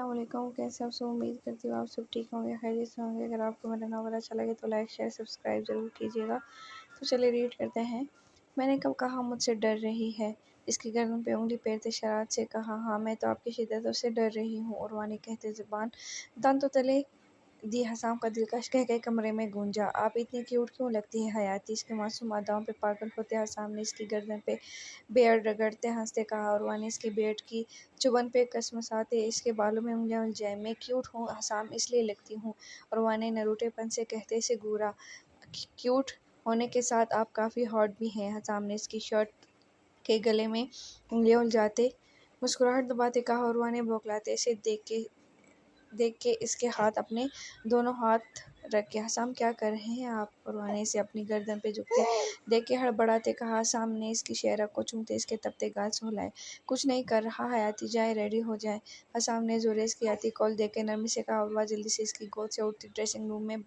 السلام علیکم، کیسے آپ سب؟ امید کرتی ہوں آپ سب ٹھیک ہوں گے، خیریت سے ہوں گے۔ اگر آپ کو میرا ناول اچھا لگے تو لائک شیئر سبسکرائب ضرور کیجیے گا۔ تو چلیے ریڈ کرتے ہیں۔ میں نے کب کہا مجھ سے ڈر رہی ہے؟ اس کی گردن پہ انگلی پھیرتے شرارت سے کہا، ہاں میں تو آپ کی شدتوں سے ڈر رہی ہوں۔ عروہ نے کہتے زبان دانتوں تلے دی حسام کا دلکش کہہ کمرے میں گونجا، آپ اتنی کیوٹ کیوں لگتی ہے حیاتی؟ اس کے معصوم اداؤں پہ پاگل ہوتے حسام نے اس کی گردن پہ بیئرڈ رگڑتے ہنستے کہا۔ عروہ نے اس کے بیئرڈ کی چبھن پہ کسمساتے اس کے بالوں میں انگلیاں الجھائیں، میں کیوٹ ہوں حسام، اس لیے لگتی ہوں۔ عروہ نے نروٹے پن سے کہتے سے گورا، کیوٹ ہونے کے ساتھ آپ کافی ہاٹ بھی ہیں۔ حسام نے اس کی شرٹ کے گلے میں انگلیاں الجھاتے مسکراہٹ دباتے کہا۔ عروہ نے بوکھلاتے سے دیکھ کے اس کے ہاتھ اپنے دونوں ہاتھ رکھ کے، حسام کیا کر رہے ہیں آپ؟ عروہ نے اسے اپنی گردن پہ جھکتے دیکھ کے ہڑبڑاتے کہا۔ حسام نے اس کی شہرک کو چومتے اس کے تپتے گال سہلائے، کچھ نہیں کر رہا حیاتی، جائے ریڈی ہو جائے۔ حسام نے زوریز کی آتی کال دیکھ کے نرمی سے کہا۔ عروہ جلدی سے اس کی گود سے اٹھتی ڈریسنگ روم میں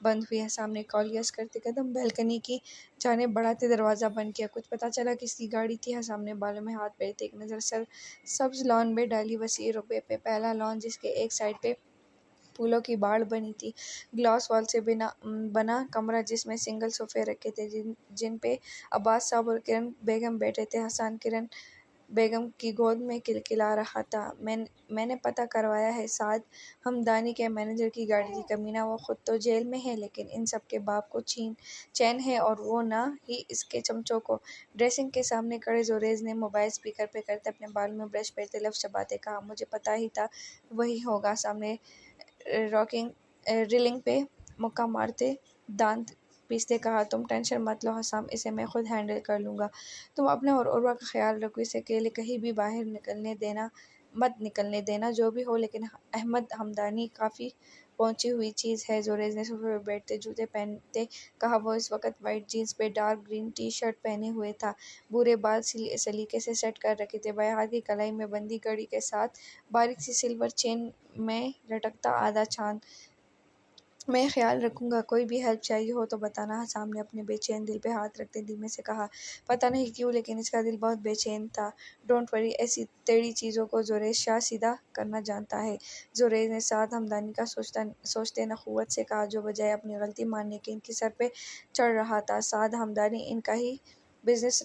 بند ہوئی۔ حسام نے کال یس کرتے قدم بیلکنی کی جانب بڑھاتے دروازہ بند کیا۔ کچھ پتہ چلا کس کی گاڑی تھی؟ حسام نے بالوں میں ہاتھ پھیرتے ایک نظر سبز لان میں ڈالی، وسیع رقبے پہ پھیلا لان جس کے ایک سائڈ پہ پھولوں کی باڑ بنی تھی، گلاس وال سے بنا کمرہ جس میں سنگل صوفے رکھے تھے جن پہ عباس صاحب اور کرن بیگم بیٹھے تھے۔ حسن کرن بیگم کی گود میں کلکلا رہا تھا۔ میں نے پتہ کروایا ہے، سعد ہمدانی کے مینیجر کی گاڑی تھی، کمینہ وہ خود تو جیل میں ہے لیکن ان سب کے باپ کو چین ہے اور وہ نہ ہی اس کے چمچوں کو۔ ڈریسنگ کے سامنے کھڑے زوریز نے موبائل سپیکر پہ کرتے اپنے بالوں میں برش پھیرتے لفظ چباتے کہا، مجھے پتہ ہی تھا وہی ہوگا۔ سامنے ریلنگ پہ مکہ مارتے دانت پیستے کہا، تم ٹینشن مت لو حسام، اسے میں خود ہینڈل کر لوں گا، تم اپنے اور عروہ کا خیال رکھو، اسے اکیلے کہیں بھی باہر مت نکلنے دینا، جو بھی ہو لیکن احمد ہمدانی کافی پہنچی ہوئی چیز ہے۔ زوریز نے صوفے پہ بیٹھتے جوتے پہنتے کہا، وہ اس وقت وائٹ جینز پہ ڈارک گرین ٹی شرٹ پہنے ہوئے تھا، بھورے بال سلیقے سے سیٹ کر رکھے تھے، بائیں ہاتھ کی کلائی میں بندھی گھڑی کے ساتھ باریک سی سلور چین میں لٹکتا آدھا چاند۔ میں خیال رکھوں گا، کوئی بھی ہیلپ چاہیے ہو تو بتانا۔ حسام نے اپنے بے چین دل پہ ہاتھ رکھتے دھیمے سے کہا، پتہ نہیں کیوں لیکن اس کا دل بہت بے چین تھا۔ ڈونٹ وری، ایسی ٹیڑھی چیزوں کو زوریز شاہ سیدھا کرنا جانتا ہے۔ زوریز نے سعد ہمدانی کا سوچتے نخوت سے کہا، جو بجائے اپنی غلطی ماننے کے ان کی سر پہ چڑھ رہا تھا۔ سعد ہمدانی ان کا ہی بزنس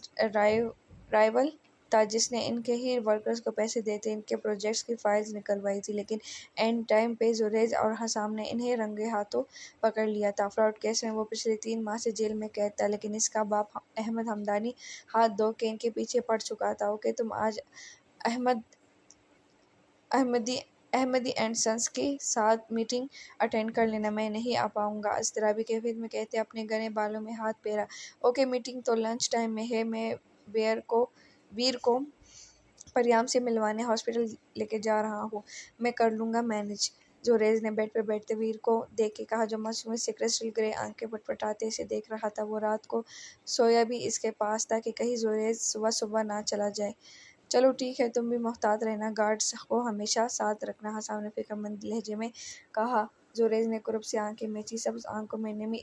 رائول تھا جس نے ان کے ہی ورکرز کو پیسے دیتے ان کے پروجیکٹس کی فائلز نکلوائی تھی، لیکن اینڈ ٹائم پہ زوریز اور حسام نے انہیں رنگے ہاتھوں پکڑ لیا تھا۔ فراڈ کیس میں وہ پچھلے 3 ماہ سے جیل میں قید تھا، لیکن اس کا باپ احمد ہمدانی ہاتھ دھو کے ان کے پیچھے پڑ چکا تھا۔ اوکے، تم آج احمدی اینڈ سنس کے ساتھ میٹنگ اٹینڈ کر لینا، میں نہیں آ پاؤں گا، اضطرابی کیفیت میں کہتے اپنے گھنے بالوں میں ہاتھ پھیرا۔ اوکے، میٹنگ تو لنچ ٹائم میں ہے، میں ویر کو پریام سے ملوانے ہاسپٹل لے کے جا رہا ہوں، میں کر لوں گا مینیج۔ زوریز نے بیڈ پہ بیٹھتے ویر کو دیکھ کے کہا، جو معصوم سے کرسٹل گرے آنکھیں پٹپٹاتے اسے دیکھ رہا تھا۔ وہ رات کو سویا بھی اس کے پاس تھا کہ کہیں زوریز صبح نہ چلا جائے۔ چلو ٹھیک ہے، تم بھی محتاط رہنا، گارڈز کو ہمیشہ ساتھ رکھنا، حسام نے فکر مند لہجے میں کہا۔ زوریز نے کرب سے آنکھیں میچی، سبز آنکھوں میں نمی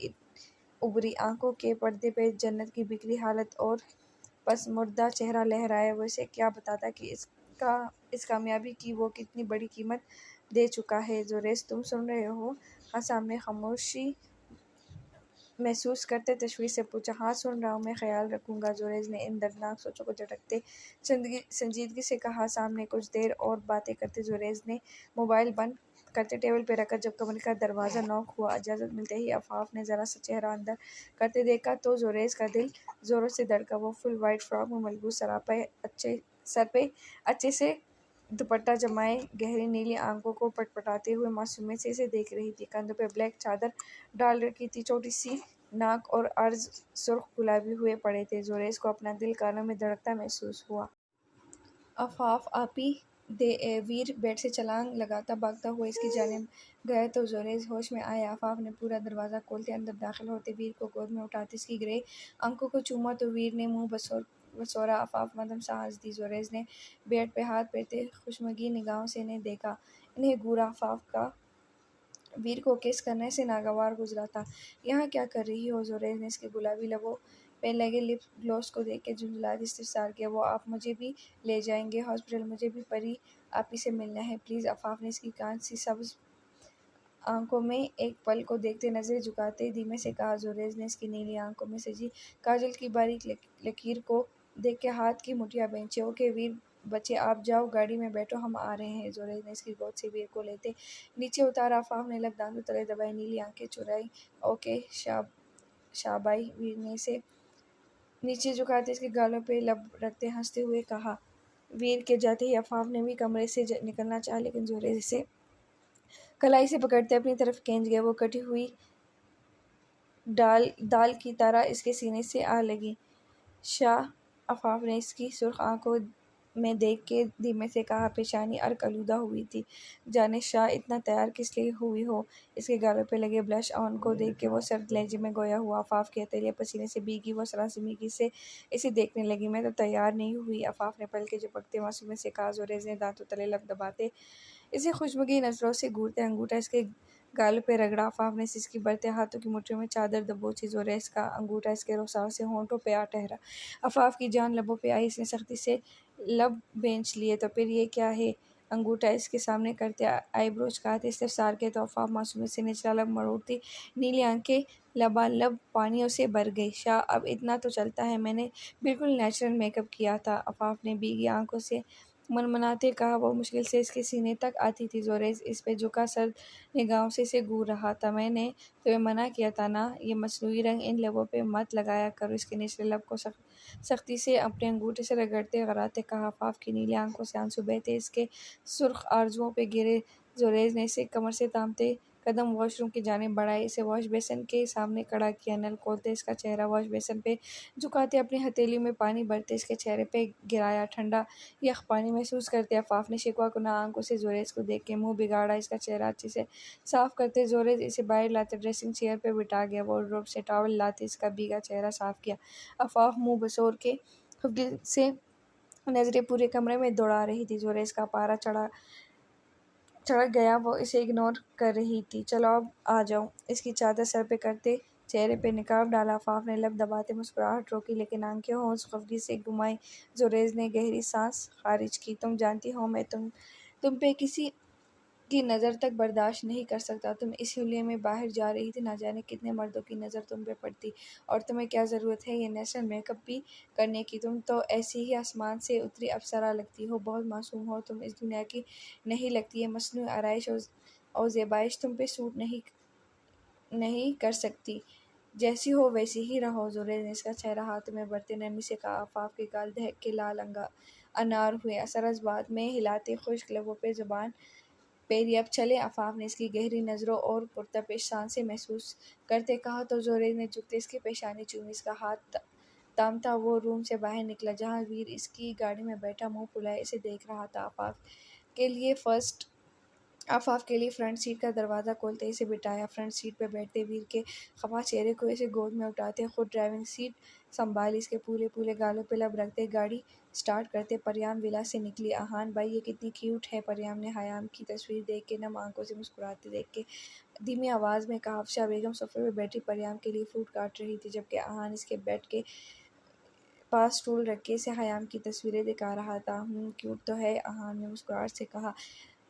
ابھری، آنکھوں کے پردے پہ جنت کی بکھری حالت اور پس مردہ چہرہ لہرائے۔ وہ اسے کیا بتاتا کہ اس کامیابی کی وہ کتنی بڑی قیمت دے چکا ہے۔ زوریز، تم سن رہے ہو؟ حسام نے خاموشی محسوس کرتے تشویش سے پوچھا۔ ہاں سن رہا ہوں، میں خیال رکھوں گا، زوریز نے ان دردناک سوچوں کو جھٹکتے سنجیدگی سے کہا۔ حسام نے کچھ دیر اور باتیں کرتے زوریز نے موبائل بند کرتے ٹیبل پہ رکھا۔ جب کمرے کا دروازہ نوک ہوا، اجازت ملتے ہی آفاف نے ذرا سا چہرہ اندر کرتے دیکھا تو زوریز کا دل زوروں سے دھڑکا۔ وہ فل وائٹ فراک میں ملبوس سر پہ اچھے سے دوپٹہ جمائے گہری نیلی آنکھوں کو پٹپٹاتے ہوئے معصومیت سے اسے دیکھ رہی تھی۔ کندھوں پہ بلیک چادر ڈال رکھی تھی، چھوٹی سی ناک اور عرض سرخ گلابی ہوئے پڑے تھے۔ زوریز کو اپنا دل کانوں میں دھڑکتا محسوس ہوا۔ آفاف، آپ ہی ویر بیڈ سے چھلانگ لگاتا بھاگتا ہوا اس کی جانب گیا تو زوریز ہوش میں آئے۔ آفاف نے پورا دروازہ کھولتے اندر داخل ہوتے ویر کو گود میں اٹھاتے اس کی گرے آنکھوں کو چوما تو ویر نے منہ بسورا آفاف مدھم سا ہنس دی۔ زوریز نے بیڈ پہ ہاتھ پھیرتے خشمگین نگاہوں سے انہیں دیکھا، انہیں گھورا۔ آفاف کا ویر کو کس کرنے سے ناگوار گزرا تھا۔ یہاں کیا کر رہی ہو؟ زوریز نے اس کے گلابی لبوں پہ لگے لپ گلوس کو دیکھ کے جھنجھلاتے استفسار کیا۔ وہ آپ مجھے بھی لے جائیں گے ہاسپٹل؟ مجھے بھی پری آپ ہی سے ملنا ہے پلیز۔ آفاق نے اس کی کان سی سبز آنکھوں میں ایک پل کو دیکھتے نظریں جھکاتے دھیمے سے کہا۔ زوریز نے اس کی نیلی آنکھوں میں سجی کاجل کی باریک لکیر کو دیکھ کے ہاتھ کی مٹھیاں بینچی۔ اوکے ویر بچے آپ جاؤ گاڑی میں بیٹھو، ہم آ رہے ہیں۔ زوریز نے اس کی گود سے ویر کو لیتے نیچے اتارا۔ آفاق نے لب دانتوں تلے دبائے، نیلی آنکھیں چرائی۔ اوکے شابائی، ویر نے اسے نیچے جھکاتے اس کے گالوں پہ لب رکھتے ہنستے ہوئے کہا۔ ویر کے جاتے ہی آفاق نے بھی کمرے سے نکلنا چاہا لیکن زوریز اسے کلائی سے پکڑتے اپنی طرف کھینچ گیا۔ وہ کٹی ہوئی دال کی طرح اس کے سینے سے آ لگی۔ شاہ، آفاق نے اس کی سرخ آنکھوں میں دیکھ کے دھیمے سے کہا۔ پیشانی عرق آلودہ ہوئی تھی۔ جانے شاہ اتنا تیار کس لیے ہوئی ہو؟ اس کے گالوں پہ لگے بلش آن کو دیکھ کے وہ سرد لہجے میں گویا ہوا۔ آفاق کی ہتھیلیاں پسینے سے بھیگی، وہ سراسیمگی سے اسے دیکھنے لگی۔ میں تو تیار نہیں ہوئی، آفاق نے پلکیں جھپکتے معصومیت سے کہا۔ زوریز نے دانتوں تلے لب دباتے اسے خوشبگی نظروں سے گھورتے انگوٹھا اس کے گالوں پہ رگڑا۔ آفاق نے سسکی بھرتے ہاتھوں کی مٹھیوں میں چادر دبوچی۔ زوریز کا انگوٹھا اس کے رخسار سے ہونٹوں پہ آ ٹھہرا۔ آفاق کی جان لبوں پہ آئی، اس نے سختی سے لب بھینچ لیے۔ تو پھر یہ کیا ہے؟ انگوٹھا اس کے سامنے کرتے آئی برو چکاتے استفسار کے تو آفاق معصومیت سے نچلا لب مروڑتی، نیلی آنکھیں لبالب پانیوں سے بھر گئی۔ شاہ اب اتنا تو چلتا ہے، میں نے بالکل نیچرل میک اپ کیا تھا، آفاق نے بھیگی آنکھوں سے منمناتے کہا۔ وہ مشکل سے اس کے سینے تک آتی تھی۔ زوریز اس پہ جھکا سرد نگاہوں سے اسے گھور رہا تھا۔ میں نے تمہیں منع کیا تھا نا، یہ مصنوعی رنگ ان لبوں پہ مت لگایا کرو، اس کے نچلے لب کو سختی سے اپنے انگوٹھے سے رگڑتے غراتے کہا۔ آفاق کی نیلی آنکھوں سے آنسو بہتے اس کے سرخ آرزوؤں پہ گرے۔ زوریز نے اسے کمر سے تھامتے قدم واش روم کی جانب بڑھائے، اسے واش بیسن کے سامنے کھڑا کیا۔ نل کھولتے اس کا چہرہ واش بیسن پہ جھکاتے اپنی ہتھیلی میں پانی بھرتے اس کے چہرے پہ گرایا۔ ٹھنڈا یخ پانی محسوس کرتے آفاق نے شکوہ کناں آنکھوں سے زوریز کو دیکھ کے منہ بگاڑا، اس کا چہرہ اچھے سے صاف کرتے زوریز اسے باہر لاتے ڈریسنگ چیئر پہ بٹھا گیا۔ وارڈروب سے ٹاول لاتے اس کا بھیگا چہرہ صاف کیا۔ آفاق منہ بسور کے خفگی سے نظریں پورے کمرے میں دوڑا رہی تھی۔ زوریز کا پارا چڑھ گیا، وہ اسے اگنور کر رہی تھی۔ چلو اب آ جاؤ، اس کی چادر سر پہ کرتے چہرے پہ نقاب ڈالا۔ آفاق نے لب دباتے مسکراہٹ روکی لیکن آنکھیں ہوش خفگی سے گھمائیں۔ زوریز نے گہری سانس خارج کی۔ تم جانتی ہو میں تم پہ کسی کی نظر تک برداشت نہیں کر سکتا، تم اس حلیے میں باہر جا رہی تھی، نہ جانے کتنے مردوں کی نظر تم پہ پڑتی، اور تمہیں کیا ضرورت ہے یہ نیچرل میک اپ بھی کرنے کی؟ تم تو ایسی ہی آسمان سے اتری اپسرا لگتی ہو، بہت معصوم ہو، تم اس دنیا کی نہیں لگتی، یہ مصنوعی آرائش اور زیبائش تم پہ سوٹ نہیں کر سکتی، جیسی ہو ویسی ہی رہو۔ زوریز نے اس کا چہرہ ہاتھوں میں بھرتے نرمی سے کہا۔ آفاق کے گال دہک کے لال انار ہوئے، سرسبز باد میں ہلاتے خشک لبوں پہ زبان پیری۔ اب چلیں، آفاق نے اس کی گہری نظروں اور پرتپش سانسیں محسوس کرتے کہا تو زوریز نے جھکتے اس کی پیشانی چومی۔ اس کا ہاتھ تھامتا وہ روم سے باہر نکلا جہاں ویر اس کی گاڑی میں بیٹھا منہ پھلائے اسے دیکھ رہا تھا۔ آفاق کے لیے فرنٹ سیٹ کا دروازہ کھولتے اسے بٹھایا۔ فرنٹ سیٹ پہ بیٹھتے ویر کے خفا چہرے کو اسے گود میں اٹھاتے خود ڈرائیونگ سیٹ سنبھالی، اس کے پھولے گالوں پہ لب رکھتے گاڑی سٹارٹ کرتے پریان ولا سے نکلی۔ آہان بھائی یہ کتنی کیوٹ ہے، پریان نے حیام کی تصویر دیکھ کے نم آنکھوں سے مسکراتے دیکھ کے دھیمی آواز میں کہا۔ افشا بیگم صوفے پہ بیٹھی پریان کے لیے فروٹ کاٹ رہی تھی جبکہ آہان اس کے بیڈ کے پاس اسٹول رکھ کے اسے حیام کی تصویریں دکھا رہا تھا۔ کیوٹ تو ہے، آہان نے مسکراہٹ سے کہا۔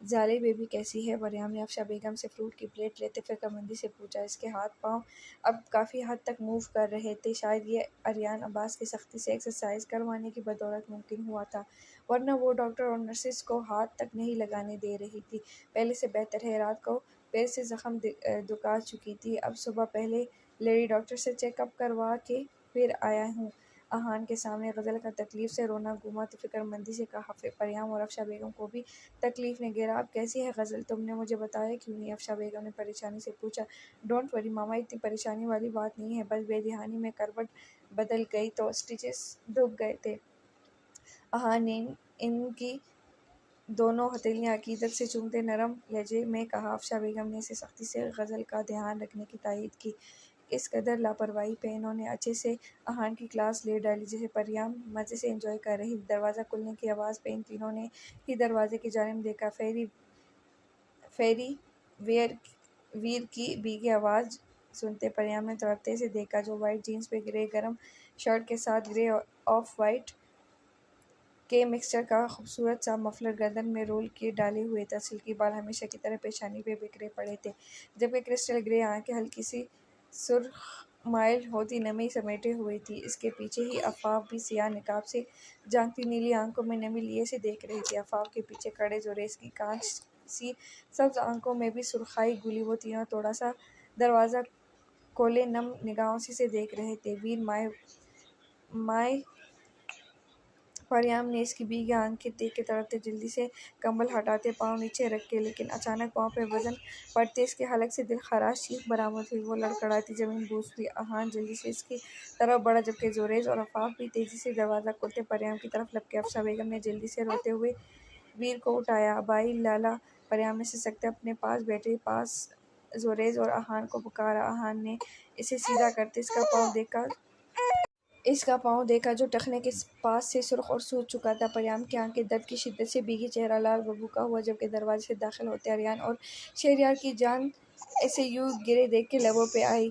زالے بیبی کیسی ہے؟ پریان نے افشا بیگم سے فروٹ کی پلیٹ لیتے فکر مندی سے پوچھا۔ اس کے ہاتھ پاؤں اب کافی حد تک موو کر رہے تھے، شاید یہ اریان عباس کی سختی سے ایکسرسائز کروانے کی بدولت ممکن ہوا تھا، ورنہ وہ ڈاکٹر اور نرسز کو ہاتھ تک نہیں لگانے دے رہی تھی۔ پہلے سے بہتر ہے، رات کو پیر سے زخم دکھا چکی تھی، اب صبح پہلے لیڈی ڈاکٹر سے چیک اپ کروا کے پھر آیا ہوں۔ آہان کے سامنے غزل کا تکلیف سے رونا گھوما تو فکر مندی سے کہا۔ پریان اور افشا بیگم کو بھی تکلیف نے گھیرا۔ اب کیسی ہے غزل؟ تم نے مجھے بتایا کیوں نہیں؟ افشا بیگم نے پریشانی سے پوچھا۔ ڈونٹ وری ماما، اتنی پریشانی والی بات نہیں ہے، بس بے دھیانی میں کروٹ بدل گئی تو سٹچز ڈھک گئے تھے۔ آہان نے ان کی دونوں ہتھیلیاں عقیدت سے چومتے نرم لہجے میں کہا۔ افشا بیگم نے اسے سختی سے غزل کا دھیان رکھنے کی تائید کی۔ اس قدر لاپرواہی پہ انہوں نے اچھے سے آہان کی کلاس لے ڈالی جسے پریان مزے سے انجوائے کر رہی تھی۔ دروازہ کھلنے کی آواز پہ ان تینوں نے ہی دروازے کی جانب دیکھا۔ فیری ویر کی بھیگی آواز سنتے پریان نے تڑپتے سے دیکھا جو وائٹ جینس پہ گرے گرم شرٹ کے ساتھ گرے آف وائٹ کے مکسچر کا خوبصورت سا مفلر گردن میں رول کیے ڈالے ہوئے تھا۔ سلکی بال ہمیشہ کی طرح پیشانی پہ بکھرے پڑے تھے، جبکہ کرسٹل گرے آنکھیں ہلکی سی سرخ مائل ہوتی نمی سمیٹے ہوئی تھی۔ اس کے پیچھے ہی آفاق بھی سیاہ نقاب سے جھانکتی نیلی آنکھوں میں نمی لیے سے دیکھ رہی تھی۔ آفاق کے پیچھے کھڑے زوریز کی کانچ سی سبز آنکھوں میں بھی سرخائی گھلی۔ وہ تینوں تھوڑا سا دروازہ کھولے نم نگاہوں سے دیکھ رہے تھے۔ ویر مائے پریام نے اس کی بھیگی آنکھیں دیکھ کے تڑپتے جلدی سے کمبل ہٹاتے پاؤں نیچے رکھے، لیکن اچانک پاؤں پہ وزن پڑتے اس کے حلق سے دل خراش چیخ برآمد ہوئی۔ وہ لڑکھڑاتی زمین بوس ہوئی۔ آہان جلدی سے اس کی طرف بڑھا، جبکہ زوریز اور آفاق بھی تیزی سے دروازہ کھولتے پریام کی طرف لپکے۔ افشاں بیگم نے جلدی سے روتے ہوئے ویر کو اٹھایا۔ ابائی لالا پریام نے سسکتے اپنے پاس بیٹھے پاس زوریز اور آہان کو پکارا۔ آہان نے اسے سیدھا کرتے اس کا پاؤں دیکھا جو ٹخنے کے پاس سے سرخ اور سوج چکا تھا۔ پریام کی آنکھیں درد کی شدت سے بھیگی، چہرہ لال بھڑکا ہوا، جبکہ دروازے سے داخل ہوتے آریان اور شہریار کی جان اسے یوں گرے دیکھ کے لبوں پہ آئی۔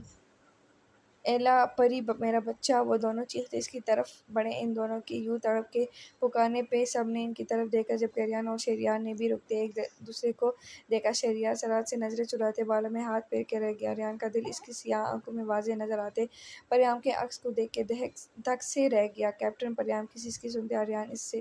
ایلا پری میرا بچہ! وہ دونوں چیختے اس کی طرف بڑھے۔ ان دونوں کے یوں تڑپ کے پکارنے پہ سب نے ان کی طرف دیکھا، جبکہ آریان اور شہریار نے بھی رکتے ایک دوسرے کو دیکھا۔ شہریار سرعت سے نظریں چراتے بالوں میں ہاتھ پھیر کے رہ گیا۔ آریان کا دل اس کی سیاہ آنکھوں میں واضح نظر آتے پریام کے عکس کو دیکھ کے دھک سے رہ گیا۔ کیپٹن پریام کی سسکی سنتے آریان اس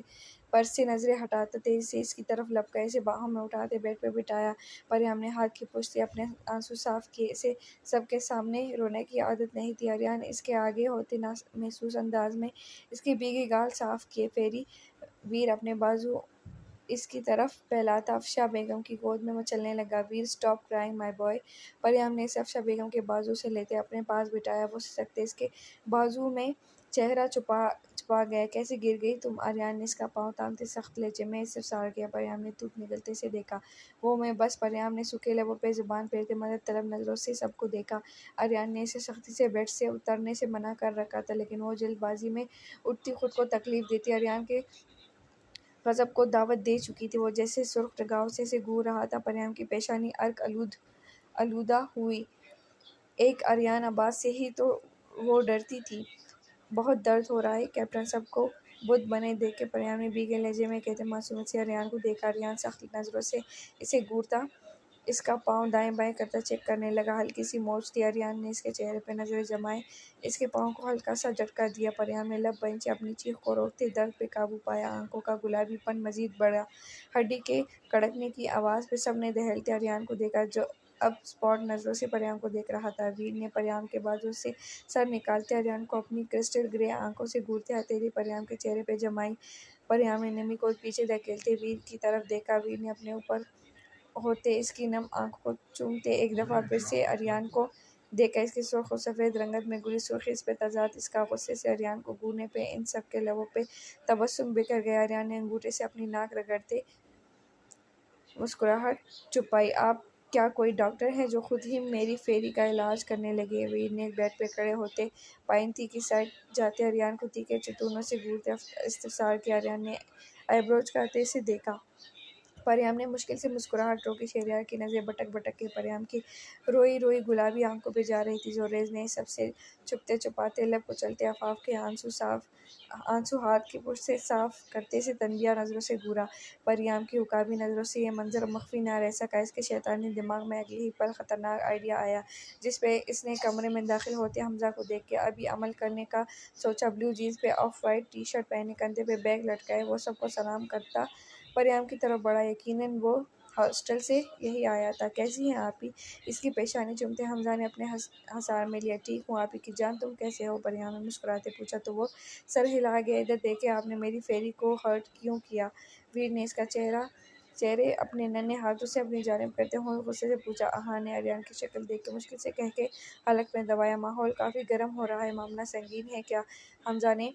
پر سے نظریں ہٹاتا تیزی سے اس کی طرف لپکا، اسے باہوں میں اٹھاتے بیڈ پہ بٹھایا۔ پریام نے ہاتھ کی پشت سے اپنے آنسو صاف کیے۔ اسے سب کے سامنے رونے کی عادت نہیں تھی۔ آریان اس کے آگے ہوتے محسوس انداز میں اس کی بھیگی گال صاف کیے۔ پھیری ویر اپنے بازو اس کی طرف پھیلاتا افشاں بیگم کی گود میں مچلنے لگا۔ ویر اسٹاپ کرائنگ مائی بوائے! پریام نے اسے افشاں بیگم کے بازو سے لیتے اپنے پاس بٹھایا۔ وہ سسکتے اس کے بازو میں چہرہ چھپا گیا۔ کیسے گر گئی تم؟ آریان نے اس کا پاؤں تھامتے سخت لہجے میں استفسار کیا۔ پریام نے تھوک نگلتے سے دیکھا۔ وہ میں بس! پریام نے سوکھے لبوں پہ زبان پھیرتے مدد طلب نظروں سے سب کو دیکھا۔ آریان نے اسے سختی سے بیڈ سے اترنے سے منع کر رکھا تھا، لیکن وہ جلد بازی میں اٹھتی خود کو تکلیف دیتی آریان کے غضب کو دعوت دے چکی تھی۔ وہ جیسے سرخ گھاؤ سے اسے گھور رہا تھا۔ پریام کی پیشانی عرق آلودہ ہوئی۔ ایک آریان آباد سے ہی تو وہ ڈرتی تھی۔ بہت درد ہو رہا ہے کیپٹن! سب کو بت بنے دیکھ کے پریام نے بھیگے لہجے میں کہتے معصومیت سے آریان کو دیکھا۔ آریان سخت نظروں سے اسے گھورتا اس کا پاؤں دائیں بائیں کرتا چیک کرنے لگا۔ ہلکی سی موچ تھی۔ آریان نے اس کے چہرے پہ نظریں جمائے اس کے پاؤں کو ہلکا سا جھٹکا دیا۔ پریام نے لب بھنچے اپنی چیخ کو روکتے درد پہ قابو پایا۔ آنکھوں کا گلابی پن مزید بڑھا۔ ہڈی کے کڑکنے کی آواز پہ سب نے دہلتے آریان کو دیکھا، جو اب اسپاٹ نظروں سے پریام کو دیکھ رہا تھا۔ ویر نے پریام کے بازو سے سر نکالتے آریان کو اپنی کرسٹل گرے آنکھوں سے گھورتے ہتھیلی پریام کے چہرے پہ جمائی۔ پریام نے نمی کو پیچھے دھکیلتے ویر کی طرف دیکھا۔ ویر نے اپنے اوپر ہوتے اس کی نم آنکھوں کو چومتے ایک دفعہ پھر سے آریان کو دیکھا۔ اس کی سرخ اور سفید رنگت میں گھلی سرخی اس پہ تضاد اس کا غصے سے آریان کو گھورنے پہ ان سب کے لبوں پہ تبسم بکھر گیا۔ آریان نے انگوٹھے سے اپنی ناک رگڑتے مسکراہٹ چھپائی۔ آپ کیا کوئی ڈاکٹر ہیں جو خود ہی میری پھیری کا علاج کرنے لگے؟ ویر نے بیڈ پہ کھڑے ہوتے پائنتی کی سائڈ جاتے آریان کو تیکھے چتونوں سے گھورتے استفسار کیا۔ آریان نے آئی برو اچکاتے اسے دیکھا۔ پریام نے مشکل سے مسکراہٹ روکی۔ شہریار کی نظریں بھٹک کے پریام کی روئی روئی گلابی آنکھوں پہ جا رہی تھی۔ زوریز نے سب سے چھپتے چھپاتے لب کچلتے آفاق کے آنسو ہاتھ کی پشت سے صاف کرتے اسے تنبیہ نظروں سے گھورا۔ پریام کی عقابی نظروں سے یہ منظر مخفی نہ رہ سکا۔ اس کے شیطانی دماغ میں اگلے ہی پل خطرناک آئیڈیا آیا، جس پہ اس نے کمرے میں داخل ہوتے حمزہ کو دیکھ کے ابھی عمل کرنے کا سوچا۔ بلیو جینز پہ آف وائٹ ٹی شرٹ پہنے، کندھے پہ بیگ لٹکائے وہ سب کو سلام کرتا پریام کی طرف بڑھا۔ یقیناً وہ ہاسٹل سے یہی آیا تھا۔ کیسی ہیں آپی؟ اس کی پیشانی چومتے حمزہ نے اپنے حصار میں لیا۔ ٹھیک ہوں آپی کی جان، تم کیسے ہو؟ پریام نے مسکراتے پوچھا تو وہ سر ہلا گیا۔ ادھر دیکھیں، آپ نے میری پھیری کو ہرٹ کیوں کیا؟ ویر نے اس کا چہرے اپنے ننھے ہاتھوں سے اپنی جانب کرتے ہوئے غصے سے پوچھا۔ آہان نے آریان کی شکل دیکھ کے مشکل سے کہہ کے حلق میں دبایا۔ ماحول کافی گرم ہو رہا ہے، معاملہ سنگین ہے کیا؟ حمزہ نے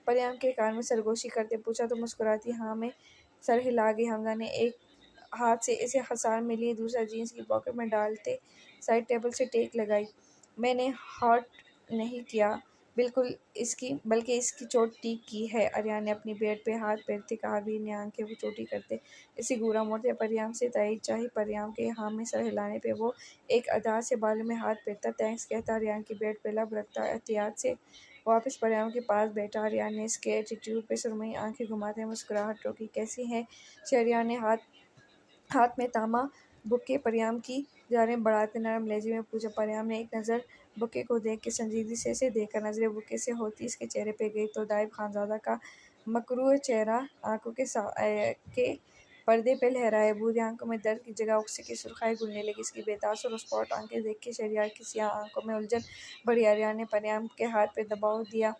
پریام کے کان میں سرگوشی کرتے پوچھا تو مسکراتی ہاں میں سر ہلا گئی۔ حمزہ نے ایک ہاتھ سے اسے حصار میں لیے دوسرا جینز کی پاکٹ میں ڈالتے سائڈ ٹیبل سے ٹیک لگائی۔ میں نے ہرٹ نہیں کیا بلکہ اس کی چوٹ ٹھیک کی ہے، آریان نے اپنی بیڈ پہ ہاتھ پھیرتے کہا۔ ویر نے آنکھیں چوٹی کرتے اسے گھورا۔ موڑتے پریام سے تائید چاہی۔ پریام کے ہاں میں سر ہلانے پہ وہ ایک ادا سے بالوں میں ہاتھ پھیرتا تھینکس کہتا آریان کی بیڈ پہ لب رکھتا احتیاط سے واپس پریام کے پاس بیٹھا۔ آریان نے اس کے ایٹیٹیوڈ پہ سرمئی آنکھیں گھماتے مسکراہٹ روکی۔ کیسی ہیں؟ شہریار نے ہاتھ میں تھاما بکے پریام کی جانب بڑھاتے نرم لہجے میں پوچھا۔ پریام نے ایک نظر بکے کو دیکھ کے سنجیدگی سے اسے دیکھا۔ نظریں بکے سے ہوتی اس کے چہرے پہ گئی تو دائب خانزادہ کا مکروہ چہرہ آنکھوں کے پردے پہ لہرائے۔ بھوری آنکھوں میں درد کی جگہ غصے کی سرخیاں گھلنے لگی۔ اس کی بے تاثر اور اسپاٹ آنکھیں دیکھ کے شہریار کی سیاہ آنکھوں میں الجھن بڑھی۔ آریان نے پریام کے ہاتھ پہ دباؤ دیا۔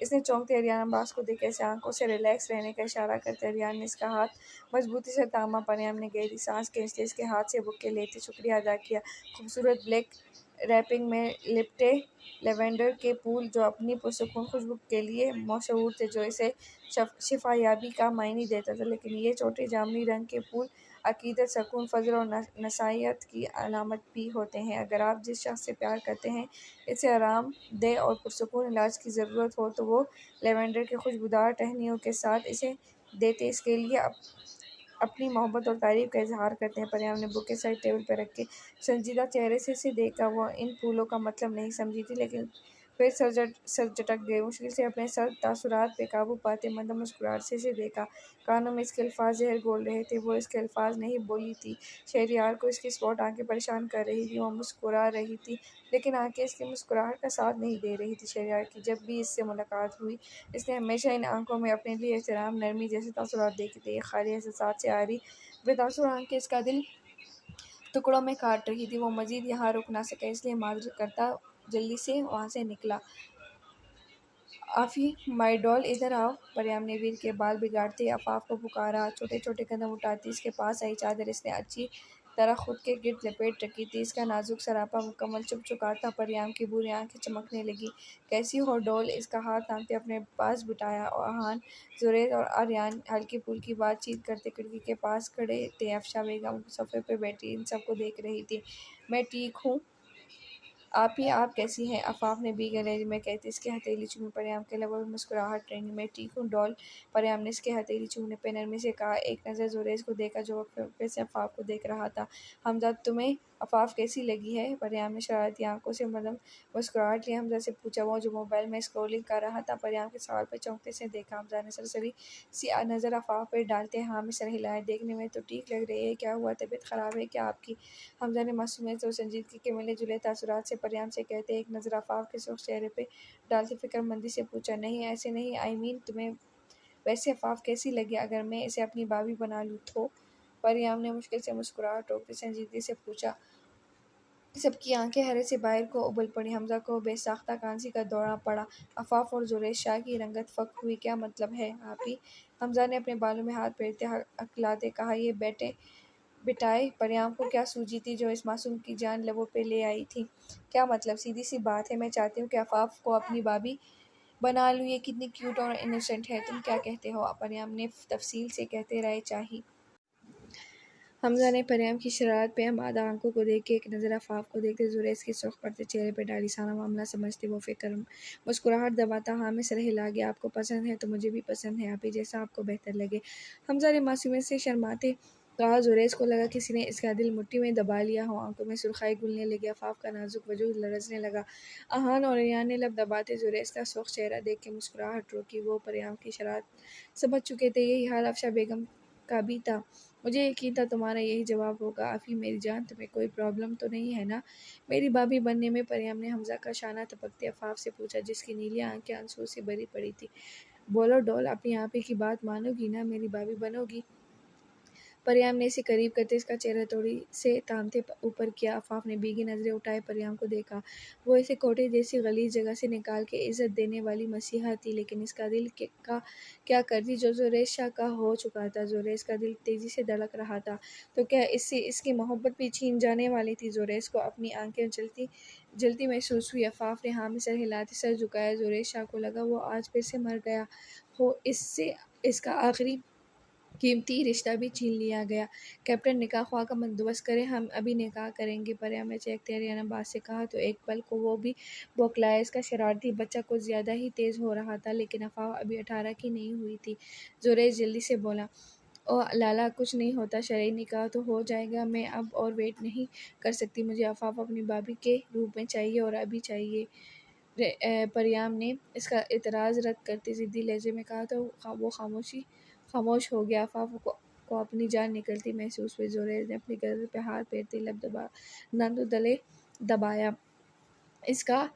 اس نے چونکتے آریان عباس کو دیکھا۔ اسے آنکھوں سے ریلیکس رہنے کا اشارہ کرتے آریان نے اس کا ہاتھ مضبوطی سے تھاما۔ پریام نے گہری سانس کھینچتے اس کے ہاتھ سے بکے لیتے شکریہ ادا کیا۔ خوبصورت بلیک ریپنگ میں لپٹے لیوینڈر کے پھول جو اپنی پرسکون خوشبو کے لیے مشہور تھے، جو اسے شفا یابی کا معنی دیتا تھا، لیکن یہ چھوٹے جامنی رنگ کے پھول عقیدت، سکون، فضل اور نصیحت کی علامت بھی ہوتے ہیں۔ اگر آپ جس شخص سے پیار کرتے ہیں اسے آرام دہ اور پرسکون علاج کی ضرورت ہو تو وہ لیوینڈر کے خوشبودار ٹہنیوں کے ساتھ اسے دیتے اس کے لیے اپنی محبت اور تعریف کا اظہار کرتے ہیں۔ پریام نے بکے سائڈ ٹیبل پہ رکھ کے سنجیدہ چہرے سے اسے دیکھا۔ وہ ان پھولوں کا مطلب نہیں سمجھی تھی، لیکن پھر سر جھٹک گئی۔ مشکل سے اپنے تاثرات پہ قابو پاتے مندم مسکراہٹ سے اسے دیکھا۔ کانوں میں اس کے الفاظ زہر گھول رہے تھے۔ وہ اس کے الفاظ نہیں بولی تھی۔ شہریار کو اس کی اسپاٹ آنکھیں پریشان کر رہی تھیں۔ وہ مسکرا رہی تھی لیکن آنکھیں اس کی مسکراہٹ کا ساتھ نہیں دے رہی تھیں۔ شہریار کی جب بھی اس سے ملاقات ہوئی اس نے ہمیشہ ان آنکھوں میں اپنے لیے احترام، نرمی جیسے تاثرات دیکھے تھے۔ یہ خالی احساسات سے آری بے تاثر آنکھیں اس کا دل ٹکڑوں میں کاٹ رہی تھی۔ وہ مزید یہاں رک نہ سکا، اس لیے معذرت کرتا جلدی سے وہاں سے نکلا۔ آفی مائی ڈال ادھر آؤ۔ پریام نے ویر کے بال بگاڑتے آفاف کو پکارا۔ چھوٹے چھوٹے قدم اٹھاتی اس کے پاس آئی۔ چادر اس نے اچھی طرح خود کے گرد لپیٹ رکھی تھی۔ اس کا نازک سراپا مکمل چھپ چکا تھا۔ پریام کی بھوری آنکھیں چمکنے لگی۔ کیسی ہو ڈال؟ اس کا ہاتھ تھامتے اپنے پاس بٹھایا۔ آہان، زریز اور آریان ہلکی پھلکی بات چیت کرتے کھڑکی کے پاس کھڑے تھے۔ افشا بیگم صفے پہ بیٹھی ان سب کو دیکھ رہی تھی۔ میں ٹھیک ہوں آپی، آپ کیسی ہیں؟ آفاف نے بھیگے لہجے میں کہتے اس کی ہتھیلی چومی۔ پریام کے لبوں پہ مسکراہٹ رنگی۔ میں ٹھیک ہوں ڈال۔ پریام نے اس کے ہتھیلی چومنے پہ نرمی سے کہا۔ ایک نظر زریز کو دیکھا جو وقفے سے آفاف کو دیکھ رہا تھا۔ حمزہ، تمہیں آفاف کیسی لگی ہے؟ پریام نے شرارتی آنکھوں سے مدم مسکراہٹ لیے حمزہ سے پوچھا، وہ جو موبائل میں اسکرولنگ کر رہا تھا۔ پریام کے سوال پہ چونکتے سے دیکھا۔ حمزہ نے سرسری سی نظر آفاف پہ ڈالتے ہاں میں سر ہلایا۔ دیکھنے میں تو ٹھیک لگ رہی ہے، کیا ہوا؟ طبیعت خراب ہے کیا آپ کی؟ حمزہ نے معصومیت اور سنجیدگی کے ملے جلے تاثرات سے پریام سے کہتے ایک نظر آفاف کے سرخ چہرے پہ ڈالتے فکر مندی سے پوچھا، نہیں ایسے نہیں، تمہیں ویسے آفاف کیسی لگی؟ اگر میں اسے اپنی بابی بنا لوں تو؟ پریام نے مشکل سے مسکراہٹ روکتے سنجیدگی سے پوچھا۔ سب کی آنکھیں حیرت سے باہر کو ابل پڑی۔ حمزہ کو بے ساختہ کانسی کا دورہ پڑا۔ آفاف اور زریز شاہ کی رنگت فک ہوئی۔ کیا مطلب ہے آپی؟ حمزہ نے اپنے بالوں میں ہاتھ پھیرتے ہکلاتے کہا۔ یہ بٹائے پریام کو کیا سوجی تھی جو اس معصوم کی جان لبوں پہ لے آئی تھی؟ کیا مطلب؟ سیدھی سی بات ہے، میں چاہتی ہوں کہ آفاف کو اپنی بابی بنا لوں۔ یہ کتنی کیوٹ اور انوسینٹ ہے، تم کیا کہتے ہو؟ پریام نے تفصیل سے کہتے رہے چاہی۔ حمزہ نے پریام کی شرارت پہ آمادہ آنکھوں کو دیکھ کے ایک نظر آفاف کو دیکھتے زریز کے سرخ پڑتے چہرے پہ ڈالی۔ سارا معاملہ سمجھتے وہ فکر مسکراہٹ دباتا ہاں میں سر ہلا گیا۔ آپ کو پسند ہے تو مجھے بھی پسند ہے آپی، جیسا آپ کو بہتر لگے۔ حمزہ نے معصومیت سے شرماتے کہا۔ زریز کو لگا کسی نے اس کا دل مٹھی میں دبا لیا ہو۔ آنکھوں میں سرخائی گھلنے لگی۔ آفاف کا نازک وجود لرزنے لگا۔ آہان اور آریان نے لب دباتے زریز کا سرخ چہرہ دیکھ کے مسکراہٹ روکی۔ وہ پریام کی شرارت سمجھ چکے تھے۔ یہی حال افشا بیگم کا بھی تھا۔ مجھے یقین تھا تمہارا یہی جواب ہوگا آفی میری جان، تمہیں کوئی پرابلم تو نہیں ہے نا میری بابی بننے میں؟ پریام نے حمزہ کا شانہ تپکتے آفاف سے پوچھا جس کی نیلی آنکھیں آنسوؤں سے بھری پڑی تھی۔ بولو ڈال، اپنی آپی کی بات مانو گی نا، میری بابی بنو گی؟ پریام نے اسے قریب کرتے اس کا چہرہ تھوڑی سے تامتے اوپر کیا۔ آفاف نے بھیگی نظریں اٹھائے پریام کو دیکھا۔ وہ اسے کوٹے جیسی غلیظ جگہ سے نکال کے عزت دینے والی مسیحا تھی، لیکن اس کا دل کا کیا کرتی جو زریز شاہ کا ہو چکا تھا؟ زریز کا دل تیزی سے دھڑک رہا تھا تو کیا اس سے اس کی محبت بھی چھین جانے والی تھی؟ زریز کو اپنی آنکھیں جلتی محسوس ہوئی۔ آفاف نے ہاں میں سر ہلاتے سر جھکایا۔ زریز شاہ کو لگا وہ آج پھر سے مر گیا ہو، اس سے اس کا آخری قیمتی رشتہ بھی چھین لیا گیا۔ کیپٹن نکاح خواہ کا بندوبست کرے، ہم ابھی نکاح کریں گے۔ پریام نے چہکتے آریان عباس سے کہا تو ایک پل کو وہ بھی بوکھلایا۔ اس کا شرارتی بچہ کچھ زیادہ ہی تیز ہو رہا تھا، لیکن آفاف ابھی 18 کی نہیں ہوئی تھی۔ زریز جلدی سے بولا، او لالا کچھ نہیں ہوتا، شرعی نکاح تو ہو جائے گا، میں اب اور ویٹ نہیں کر سکتی، مجھے آفاف اپنی بابی کے روپ میں چاہیے اور ابھی چاہیے۔ پریام نے اس کا اعتراض رد کرتے ضدی لہجے میں کہا تو وہ خاموش ہو گیا۔ آفاق کو اپنی جان نکلتی محسوس ہوئی۔ زریز نے اپنی گردن پہ ہاتھ پھیرتے لب گلے دبایا۔ اس کا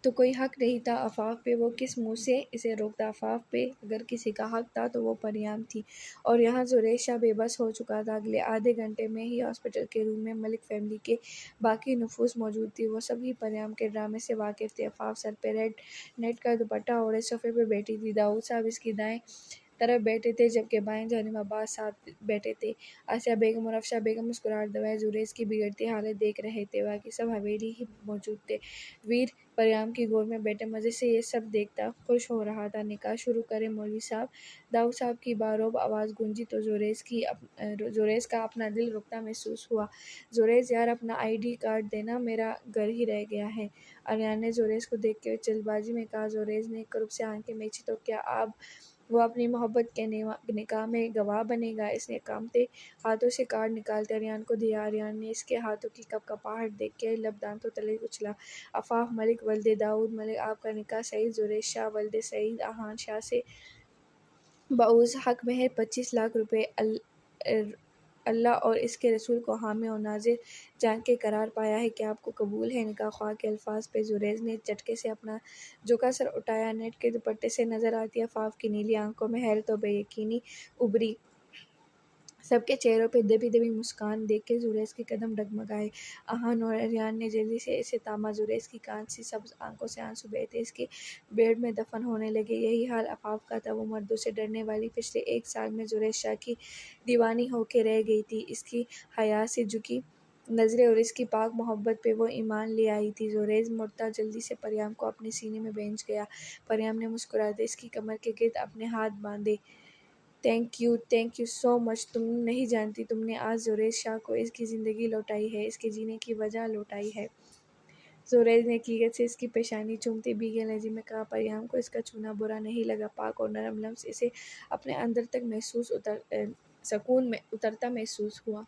تو کوئی حق نہیں تھا آفاق پہ، وہ کس منہ سے اسے روکتا؟ آفاق پہ اگر کسی کا حق تھا تو وہ پریام تھی، اور یہاں زریز شاہ بے بس ہو چکا تھا۔ اگلے آدھے گھنٹے میں ہی ہاسپٹل کے روم میں ملک فیملی کے باقی نفوس موجود تھی۔ وہ سب ہی پریام کے ڈرامے سے واقف تھے۔ آفاق سر پہ ریڈ نیٹ کا دوپٹہ اوڑھے صوفے پہ بیٹھی تھی۔ داؤد صاحب اس کی دائیں طرف بیٹھے تھے جبکہ بائیں جانب عباس صاحب بیٹھے تھے۔ آسیہ بیگم اور افشاں بیگم مسکراہٹ دبائے زریز کی بگڑتی حالت دیکھ رہے تھے۔ باقی سب حویلی ہی موجود تھے۔ ویر پریام کی گود میں بیٹھے مزے سے یہ سب دیکھتا خوش ہو رہا تھا۔ نکاح شروع کریں مولوی صاحب، داؤد صاحب کی باروب آواز گونجی تو زریز کا اپنا دل رکتا محسوس ہوا۔ زریز یار اپنا ID کارڈ دینا، میرا گھر ہی رہ گیا ہے۔ آریان نے زریز کو دیکھتے ہوئے جلد بازی میں کہا۔ زریز نے کرب سے آنکھیں میچی تو کیا اب وہ اپنی محبت کے نکاح میں گواہ بنے گا؟ اس نے کانپتے ہاتھوں سے کارڈ نکالتے آریان کو دیا۔ آریان نے اس کے ہاتھوں کی کپکپاہٹ دیکھ کے لب دانتوں تلے کچلا۔ آفاق ملک ولد داؤد ملک، آپ کا نکاح سعید زریز شاہ ولد سعید احان شاہ سے بعوض حق مہر 25 لاکھ روپے اللہ اور اس کے رسول کو حامی و ناظر جان کے قرار پایا ہے۔ کیا آپ کو قبول ہے؟ نکاح خواہ کے الفاظ پہ زریز نے جھٹکے سے اپنا جھکا سر اٹھایا۔ نیٹ کے دوپٹے سے نظر آتی آفاق کی نیلی آنکھوں میں حیرت و بے یقینی ابھری۔ سب کے چہروں پہ دبی دبی مسکان دیکھ کے زریز کے قدم ڈگمگائے۔ احان اور آریان نے جلدی سے اسے تھاما۔ زریز کی کانچ سی سبز آنکھوں سے آنسو بہتے اس کے بیڑ میں دفن ہونے لگے۔ یہی حال آفاق کا تھا۔ وہ مردوں سے ڈرنے والی پچھلے 1 سال میں زریز شاہ کی دیوانی ہو کے رہ گئی تھی۔ اس کی حیا سے جھکی نظریں اور اس کی پاک محبت پہ وہ ایمان لے آئی تھی۔ زریز مڑتا جلدی سے پریام کو اپنے سینے میں بھینچ گیا۔ پریام نے مسکراتے اس کی کمر کے گرد اپنے ہاتھ باندھے۔ تھینک یو سو مچ، تم نہیں جانتی تم نے آج زریز شاہ کو اس کی زندگی لوٹائی ہے، اس کے جینے کی وجہ لوٹائی ہے۔ زریز نے حقیقت سے اس کی پیشانی چومتے بھیگے لہجے میں کہا۔ پریام کو اس کا چھونا برا نہیں لگا۔ پاک اور نرم لمس اسے اپنے اندر تک سکون اترتا محسوس ہوا۔